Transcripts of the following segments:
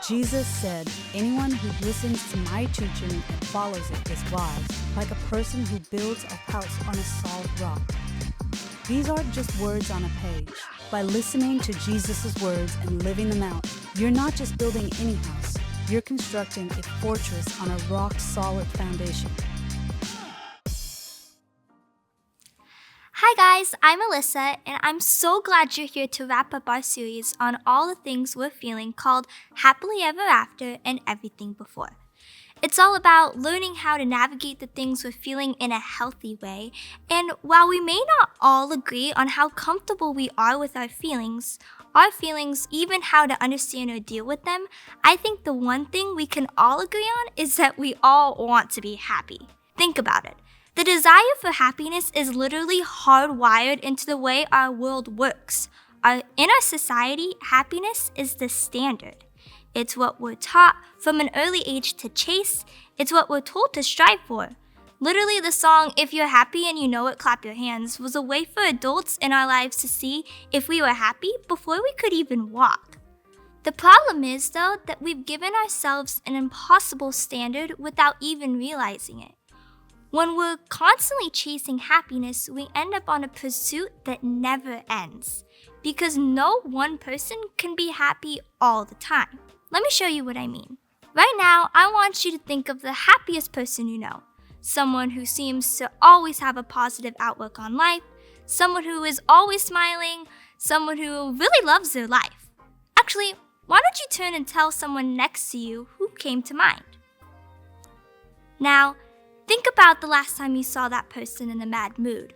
Jesus said, "Anyone who listens to my teaching and follows it is wise, like a person who builds a house on a solid rock." These aren't just words on a page. By listening to Jesus' words and living them out, you're not just building any house, you're constructing a fortress on a rock-solid foundation. Hi guys, I'm Alyssa, and I'm so glad you're here to wrap up our series on all the things we're feeling called Happily Ever After and Everything Before. It's all about learning how to navigate the things we're feeling in a healthy way, and while we may not all agree on how comfortable we are with our feelings, even how to understand or deal with them, I think the one thing we can all agree on is that we all want to be happy. Think about it. The desire for happiness is literally hardwired into the way our world works. In our society, happiness is the standard. It's what we're taught from an early age to chase. It's what we're told to strive for. Literally, the song, "If You're Happy and You Know It, Clap Your Hands," was a way for adults in our lives to see if we were happy before we could even walk. The problem is, though, that we've given ourselves an impossible standard without even realizing it. When we're constantly chasing happiness, we end up on a pursuit that never ends, because no one person can be happy all the time. Let me show you what I mean. Right now, I want you to think of the happiest person you know. Someone who seems to always have a positive outlook on life, someone who is always smiling, someone who really loves their life. Actually, why don't you turn and tell someone next to you who came to mind? Now, think about the last time you saw that person in a mad mood,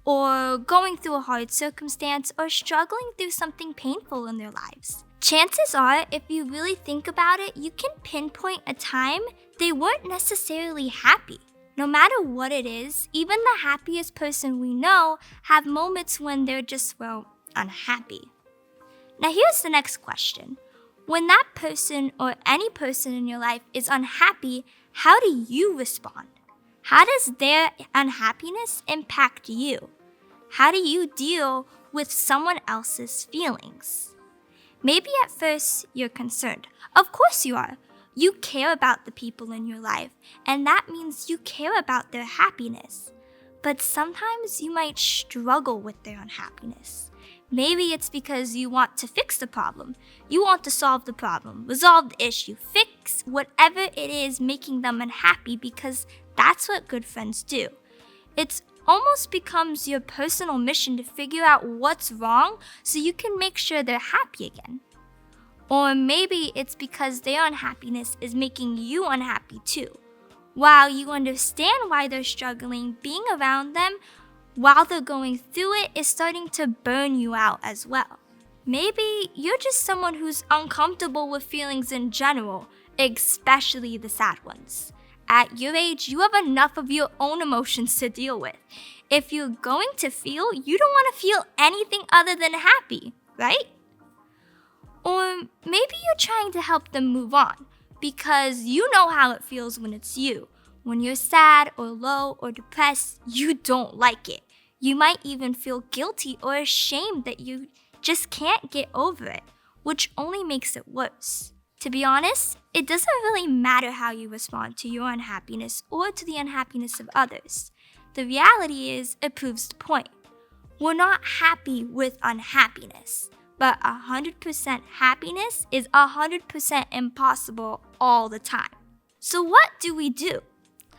or going through a hard circumstance, or struggling through something painful in their lives. Chances are, if you really think about it, you can pinpoint a time they weren't necessarily happy. No matter what it is, even the happiest person we know have moments when they're just, unhappy. Now here's the next question. When that person or any person in your life is unhappy, how do you respond? How does their unhappiness impact you? How do you deal with someone else's feelings? Maybe at first you're concerned. Of course you are. You care about the people in your life, and that means you care about their happiness. But sometimes you might struggle with their unhappiness. Maybe it's because you want to fix the problem. You want to solve the problem, resolve the issue, fix whatever it is making them unhappy, because that's what good friends do. It almost becomes your personal mission to figure out what's wrong so you can make sure they're happy again. Or maybe it's because their unhappiness is making you unhappy too. While you understand why they're struggling, being around them while they're going through it is starting to burn you out as well. Maybe you're just someone who's uncomfortable with feelings in general, especially the sad ones. At your age, you have enough of your own emotions to deal with. If you're going to feel, you don't want to feel anything other than happy, right? Or maybe you're trying to help them move on because you know how it feels when it's you. When you're sad or low or depressed, you don't like it. You might even feel guilty or ashamed that you just can't get over it, which only makes it worse. To be honest, it doesn't really matter how you respond to your unhappiness or to the unhappiness of others. The reality is, it proves the point. We're not happy with unhappiness, but 100% happiness is 100% impossible all the time. So what do we do?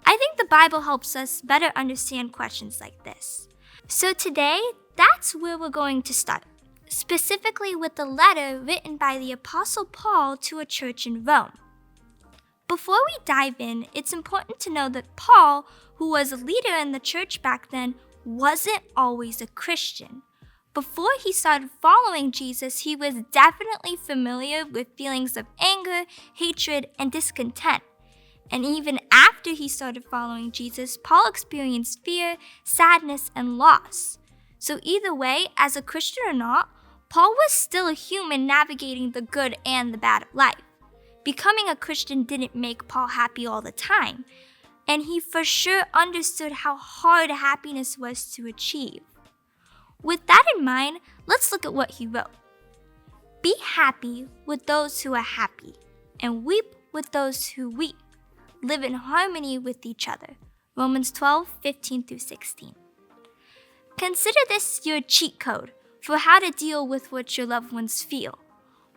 I think the Bible helps us better understand questions like this. So today, that's where we're going to start. Specifically with the letter written by the Apostle Paul to a church in Rome. Before we dive in, it's important to know that Paul, who was a leader in the church back then, wasn't always a Christian. Before he started following Jesus, he was definitely familiar with feelings of anger, hatred, and discontent. And even after he started following Jesus, Paul experienced fear, sadness, and loss. So either way, as a Christian or not, Paul was still a human navigating the good and the bad of life. Becoming a Christian didn't make Paul happy all the time, and he for sure understood how hard happiness was to achieve. With that in mind, let's look at what he wrote. Be happy with those who are happy. and weep with those who weep. Live in harmony with each other. Romans 12:15-16. Consider this your cheat code for how to deal with what your loved ones feel.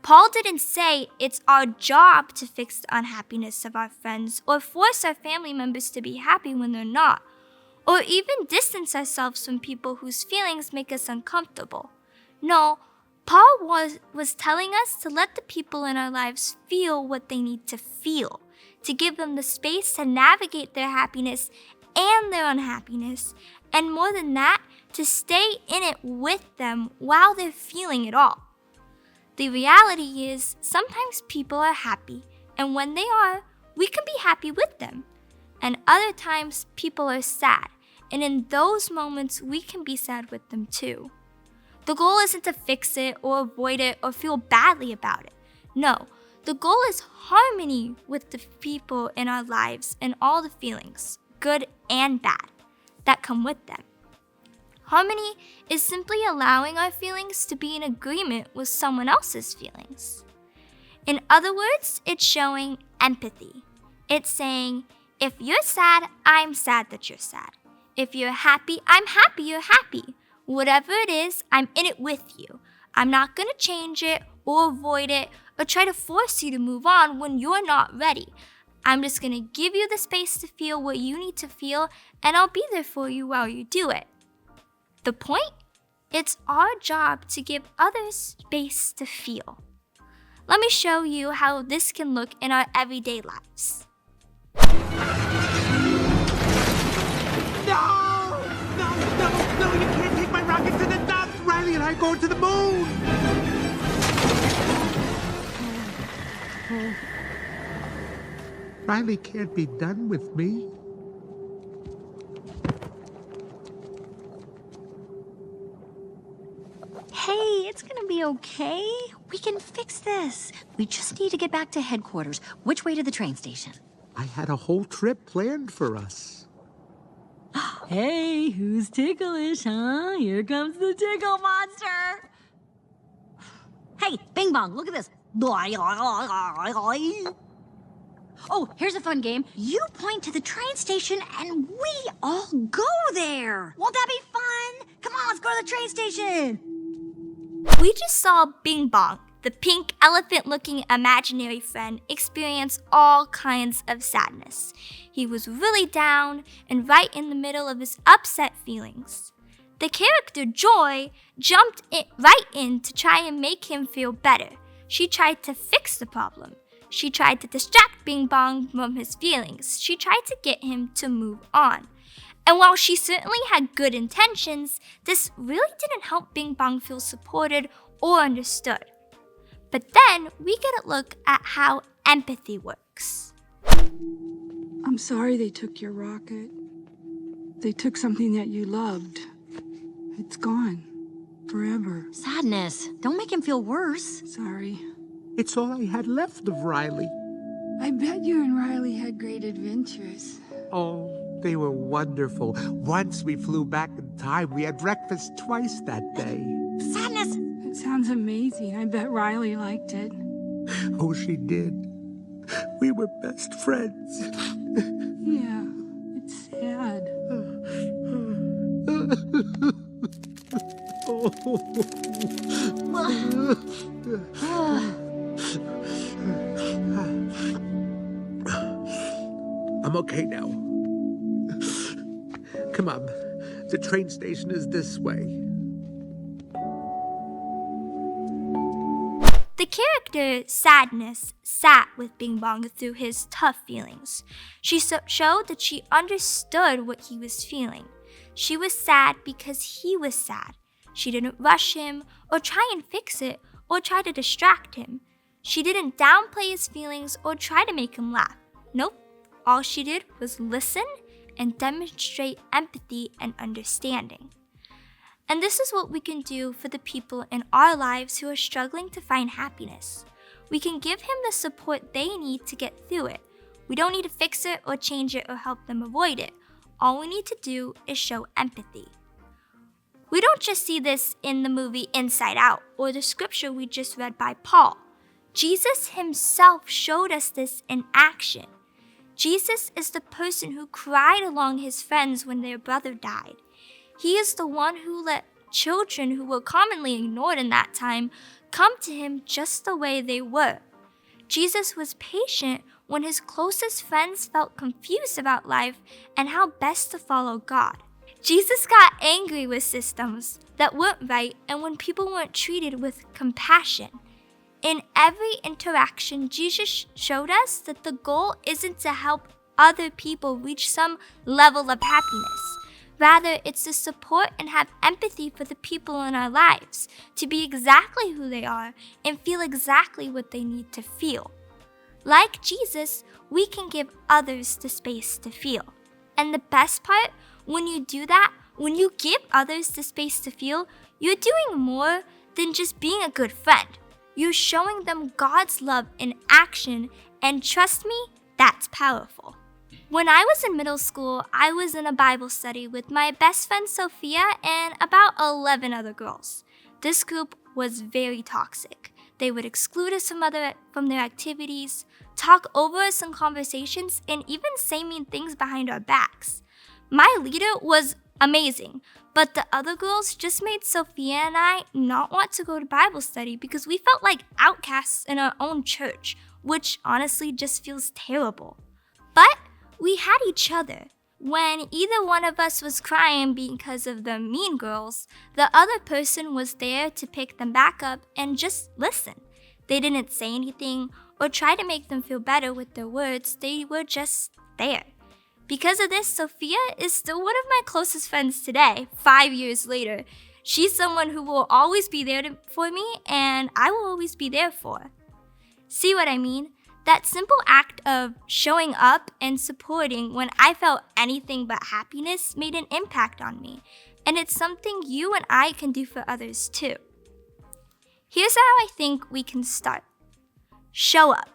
Paul didn't say it's our job to fix the unhappiness of our friends or force our family members to be happy when they're not, or even distance ourselves from people whose feelings make us uncomfortable. No, Paul was telling us to let the people in our lives feel what they need to feel, to give them the space to navigate their happiness and their unhappiness, and more than that, to stay in it with them while they're feeling it all. The reality is, sometimes people are happy, and when they are, we can be happy with them. And other times, people are sad, and in those moments, we can be sad with them too. The goal isn't to fix it or avoid it or feel badly about it. No, the goal is harmony with the people in our lives and all the feelings, good and bad, that come with them. Harmony is simply allowing our feelings to be in agreement with someone else's feelings. In other words, it's showing empathy. It's saying, if you're sad, I'm sad that you're sad. If you're happy, I'm happy you're happy. Whatever it is, I'm in it with you. I'm not going to change it or avoid it or try to force you to move on when you're not ready. I'm just going to give you the space to feel what you need to feel, and I'll be there for you while you do it. The point? It's our job to give others space to feel. Let me show you how this can look in our everyday lives. No! No, you can't take my rocket to the top! Riley and I are going to the moon! Riley can't be done with me. Hey, it's gonna be okay. We can fix this. We just need to get back to headquarters. Which way to the train station? I had a whole trip planned for us. Hey, who's ticklish, huh? Here comes the tickle monster. Hey, Bing Bong, look at this. Oh, here's a fun game. You point to the train station and we all go there. Won't that be fun? Come on, let's go to the train station. We just saw Bing Bong, the pink elephant-looking imaginary friend, experience all kinds of sadness. He was really down and right in the middle of his upset feelings. The character Joy jumped right in to try and make him feel better. She tried to fix the problem. She tried to distract Bing Bong from his feelings. She tried to get him to move on. And while she certainly had good intentions, this really didn't help Bing Bong feel supported or understood. But then we get a look at how empathy works. I'm sorry they took your rocket. They took something that you loved. It's gone. Forever. Sadness. Don't make him feel worse. Sorry. It's all I had left of Riley. I bet you and Riley had great adventures. Oh, they were wonderful. Once we flew back in time. We had breakfast twice that day. Sadness. It sounds amazing. I bet Riley liked it. Oh, she did. We were best friends. Yeah, it's sad. I'm okay now. Come on. The train station is this way. The character Sadness sat with Bing Bong through his tough feelings. She showed that she understood what he was feeling. She was sad because he was sad. She didn't rush him or try and fix it or try to distract him. She didn't downplay his feelings or try to make him laugh. Nope. All she did was listen and demonstrate empathy and understanding. And this is what we can do for the people in our lives who are struggling to find happiness. We can give him the support they need to get through it. We don't need to fix it or change it or help them avoid it. All we need to do is show empathy. We don't just see this in the movie Inside Out or the scripture we just read by Paul. Jesus himself showed us this in action. Jesus is the person who cried along his friends when their brother died. He is the one who let children who were commonly ignored in that time come to him just the way they were. Jesus was patient when his closest friends felt confused about life and how best to follow God. Jesus got angry with systems that weren't right and when people weren't treated with compassion. In every interaction, Jesus showed us that the goal isn't to help other people reach some level of happiness. Rather, it's to support and have empathy for the people in our lives, to be exactly who they are and feel exactly what they need to feel. Like Jesus, we can give others the space to feel. And the best part, when you do that, when you give others the space to feel, you're doing more than just being a good friend. You're showing them God's love in action, and trust me, that's powerful. When I was in middle school, I was in a Bible study with my best friend Sophia and about 11 other girls. This group was very toxic. They would exclude us from their activities, talk over us in conversations, and even say mean things behind our backs. My leader was amazing, but the other girls just made Sophia and I not want to go to Bible study because we felt like outcasts in our own church, which honestly just feels terrible. But we had each other. When either one of us was crying because of the mean girls, the other person was there to pick them back up and just listen. They didn't say anything or try to make them feel better with their words. They were just there. Because of this, Sophia is still one of my closest friends today, 5 years later. She's someone who will always be there for me, and I will always be there for. See what I mean? That simple act of showing up and supporting when I felt anything but happiness made an impact on me, and it's something you and I can do for others too. Here's how I think we can start. Show up.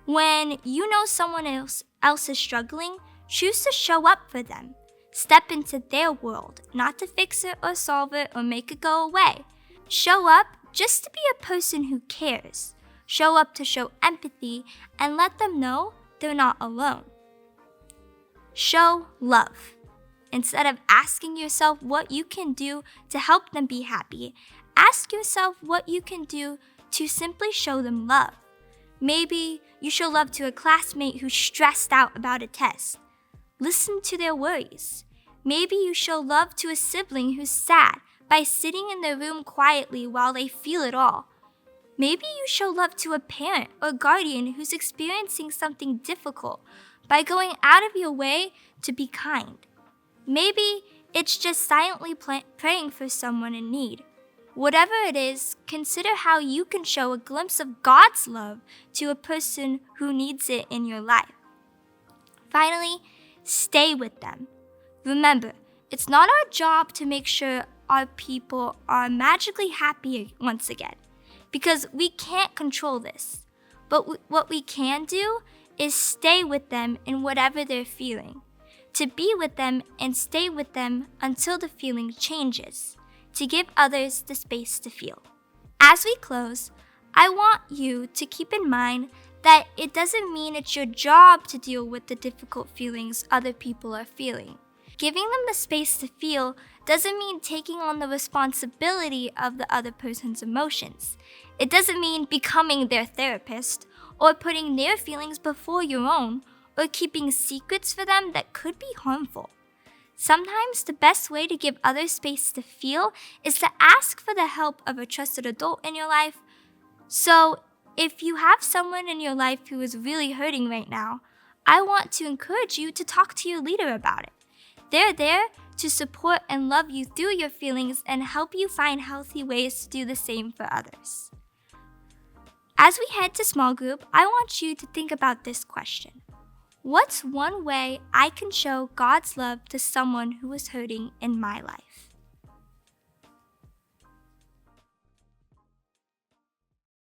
When you know someone else is struggling, choose to show up for them. Step into their world, not to fix it or solve it or make it go away. Show up just to be a person who cares. Show up to show empathy and let them know they're not alone. Show love. Instead of asking yourself what you can do to help them be happy, ask yourself what you can do to simply show them love. Maybe you show love to a classmate who's stressed out about a test. Listen to their worries. Maybe you show love to a sibling who's sad by sitting in their room quietly while they feel it all. Maybe you show love to a parent or guardian who's experiencing something difficult by going out of your way to be kind. Maybe it's just silently praying for someone in need. Whatever it is, consider how you can show a glimpse of God's love to a person who needs it in your life. Finally, stay with them. Remember, it's not our job to make sure our people are magically happy once again, because we can't control this. But what we can do is stay with them in whatever they're feeling, to be with them and stay with them until the feeling changes, to give others the space to feel. As we close, I want you to keep in mind that it doesn't mean it's your job to deal with the difficult feelings other people are feeling. Giving them the space to feel doesn't mean taking on the responsibility of the other person's emotions. It doesn't mean becoming their therapist or putting their feelings before your own or keeping secrets for them that could be harmful. Sometimes the best way to give others space to feel is to ask for the help of a trusted adult in your life. So, if you have someone in your life who is really hurting right now, I want to encourage you to talk to your leader about it. They're there to support and love you through your feelings and help you find healthy ways to do the same for others. As we head to small group, I want you to think about this question. What's one way I can show God's love to someone who is hurting in my life?